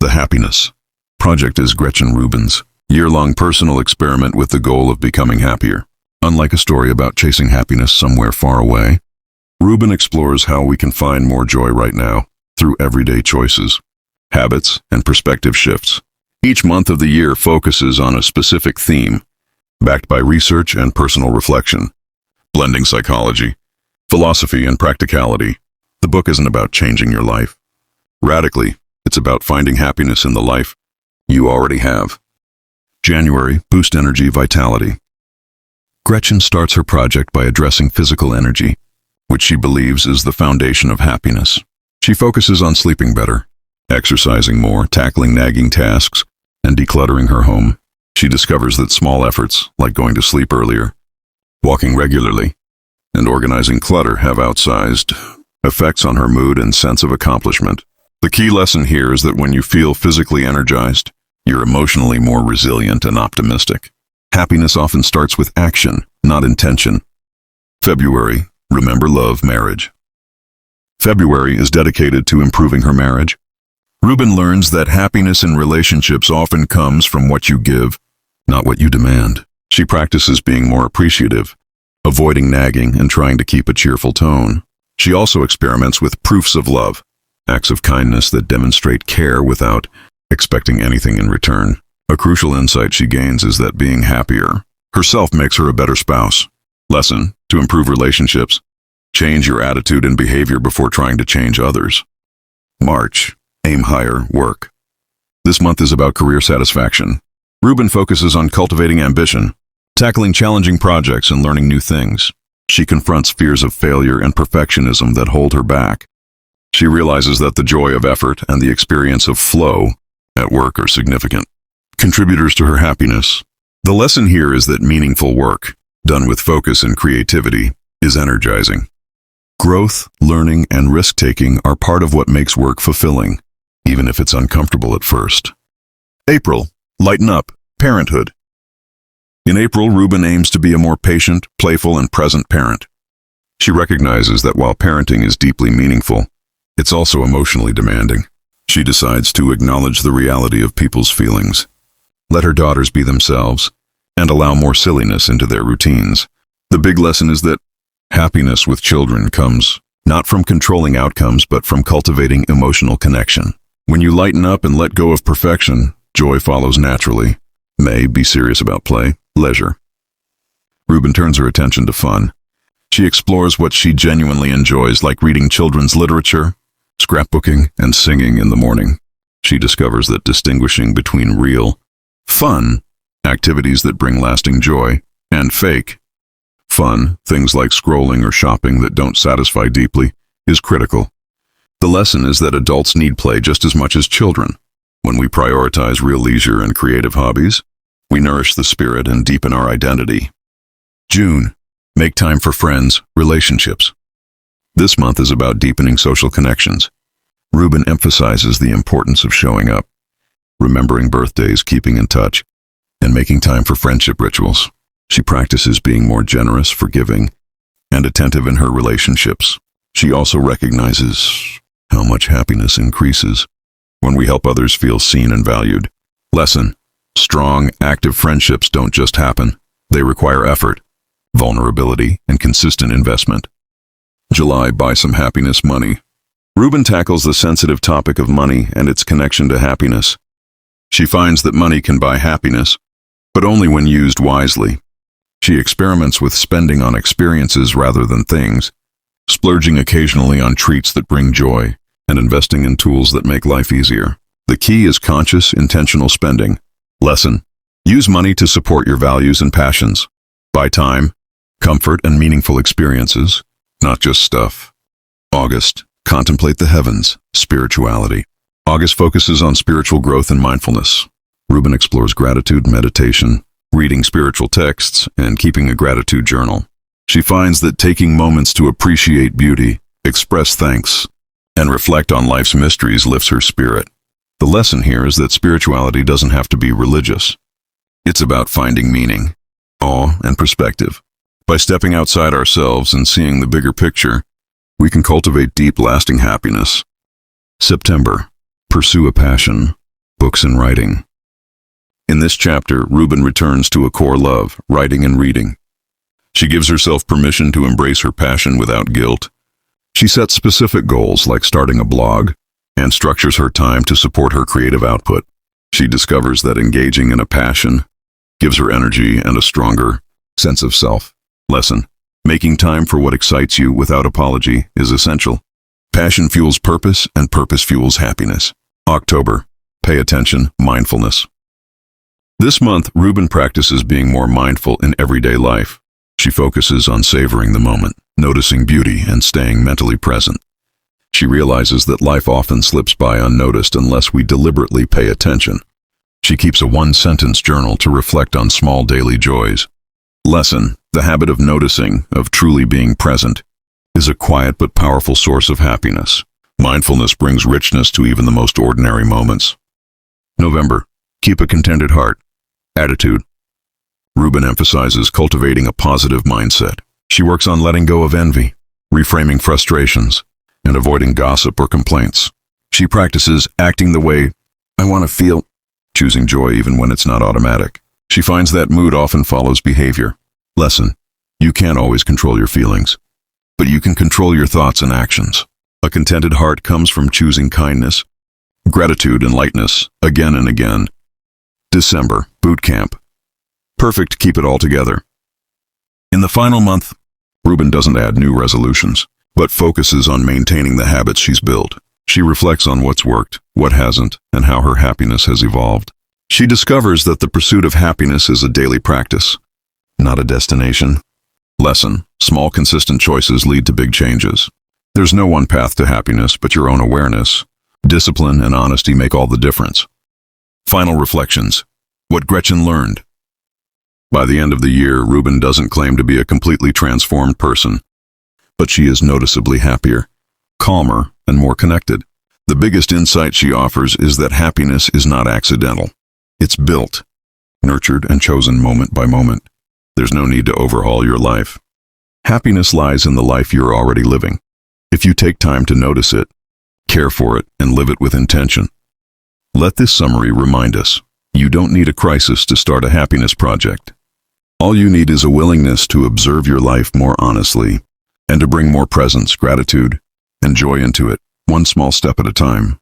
The Happiness Project is Gretchen Rubin's year-long personal experiment with the goal of becoming happier. Unlike a story about chasing happiness somewhere far away, Rubin explores how we can find more joy right now through everyday choices, habits, and perspective shifts. Each month of the year focuses on a specific theme, backed by research and personal reflection, blending psychology, philosophy, and practicality. The book isn't about changing your life radically. It's about finding happiness in the life you already have. January, boost energy, vitality. Gretchen starts her project by addressing physical energy, which she believes is the foundation of happiness. She focuses on sleeping better, exercising more, tackling nagging tasks, and decluttering her home. She discovers that small efforts, like going to sleep earlier, walking regularly, and organizing clutter have outsized effects on her mood and sense of accomplishment. The key lesson here is that when you feel physically energized, you're emotionally more resilient and optimistic. Happiness often starts with action, not intention. February, remember love, marriage. February is dedicated to improving her marriage. Rubin learns that happiness in relationships often comes from what you give, not what you demand. She practices being more appreciative, avoiding nagging and trying to keep a cheerful tone. She also experiments with proofs of love, acts of kindness that demonstrate care without expecting anything in return. A crucial insight she gains is that being happier herself makes her a better spouse. Lesson: to improve relationships, change your attitude and behavior before trying to change others. March, aim higher, work. This month is about career satisfaction. Rubin focuses on cultivating ambition, tackling challenging projects and learning new things. She confronts fears of failure and perfectionism that hold her back. She realizes that the joy of effort and the experience of flow at work are significant contributors to her happiness. The lesson here is that meaningful work, done with focus and creativity, is energizing. Growth, learning, and risk-taking are part of what makes work fulfilling, even if it's uncomfortable at first. April, lighten up, parenthood. In April, Rubin aims to be a more patient, playful, and present parent. She recognizes that while parenting is deeply meaningful, it's also emotionally demanding. She decides to acknowledge the reality of people's feelings, let her daughters be themselves, and allow more silliness into their routines. The big lesson is that happiness with children comes not from controlling outcomes, but from cultivating emotional connection. When you lighten up and let go of perfection, joy follows naturally. May, be serious about play, leisure. Rubin turns her attention to fun. She explores what she genuinely enjoys, like reading children's literature, scrapbooking, and singing in the morning. She discovers that distinguishing between real, fun activities that bring lasting joy and fake, fun, things like scrolling or shopping that don't satisfy deeply, is critical. The lesson is that adults need play just as much as children. When we prioritize real leisure and creative hobbies, we nourish the spirit and deepen our identity. June, make time for friends, relationships. This month is about deepening social connections. Rubin emphasizes the importance of showing up, remembering birthdays, keeping in touch, and making time for friendship rituals. She practices being more generous, forgiving, and attentive in her relationships. She also recognizes how much happiness increases when we help others feel seen and valued. Lesson: strong, active friendships don't just happen. They require effort, vulnerability, and consistent investment. July, buy some happiness, money. Rubin tackles the sensitive topic of money and its connection to happiness. She finds that money can buy happiness, but only when used wisely. She experiments with spending on experiences rather than things, splurging occasionally on treats that bring joy, and investing in tools that make life easier. The key is conscious, intentional spending. Lesson: use money to support your values and passions. Buy time, comfort, and meaningful experiences, not just stuff. August, contemplate the heavens, spirituality. August focuses on spiritual growth and mindfulness. Rubin explores gratitude, meditation, reading spiritual texts, and keeping a gratitude journal. She finds that taking moments to appreciate beauty, express thanks, and reflect on life's mysteries lifts her spirit. The lesson here is that spirituality doesn't have to be religious. It's about finding meaning, awe, and perspective. By stepping outside ourselves and seeing the bigger picture, we can cultivate deep, lasting happiness. September, pursue a passion. books and writing. In this chapter, Rubin returns to a core love, writing and reading. She gives herself permission to embrace her passion without guilt. She sets specific goals like starting a blog and structures her time to support her creative output. She discovers that engaging in a passion gives her energy and a stronger sense of self. Lesson: making time for what excites you without apology is essential. Passion fuels purpose, and purpose fuels happiness. October. Pay attention, mindfulness. This month, Rubin practices being more mindful in everyday life. She focuses on savoring the moment, noticing beauty, and staying mentally present. She realizes that life often slips by unnoticed unless we deliberately pay attention. She keeps a one-sentence journal to reflect on small daily joys. Lesson: the habit of noticing, of truly being present, is a quiet but powerful source of happiness. Mindfulness brings richness to even the most ordinary moments. November. Keep a contented heart. Attitude. Rubin emphasizes cultivating a positive mindset. She works on letting go of envy, reframing frustrations, and avoiding gossip or complaints. She practices acting the way I want to feel, choosing joy even when it's not automatic. She finds that mood often follows behavior. Lesson: you can't always control your feelings, but you can control your thoughts and actions. A contented heart comes from choosing kindness, gratitude, and lightness again and again. December. Boot camp. Perfect. Keep it all together. In the final month, Rubin doesn't add new resolutions, but focuses on maintaining the habits she's built. She reflects on what's worked, what hasn't, and how her happiness has evolved. She discovers that the pursuit of happiness is a daily practice, not a destination. Lesson: small, consistent choices lead to big changes. There's no one path to happiness but your own awareness. Discipline and honesty make all the difference. Final reflections. What Gretchen learned. By the end of the year, Rubin doesn't claim to be a completely transformed person, but she is noticeably happier, calmer, and more connected. The biggest insight she offers is that happiness is not accidental. It's built, nurtured, and chosen moment by moment. There's no need to overhaul your life. Happiness lies in the life you're already living. If you take time to notice it, care for it, and live it with intention. Let this summary remind us: you don't need a crisis to start a happiness project. All you need is a willingness to observe your life more honestly and to bring more presence, gratitude, and joy into it, one small step at a time.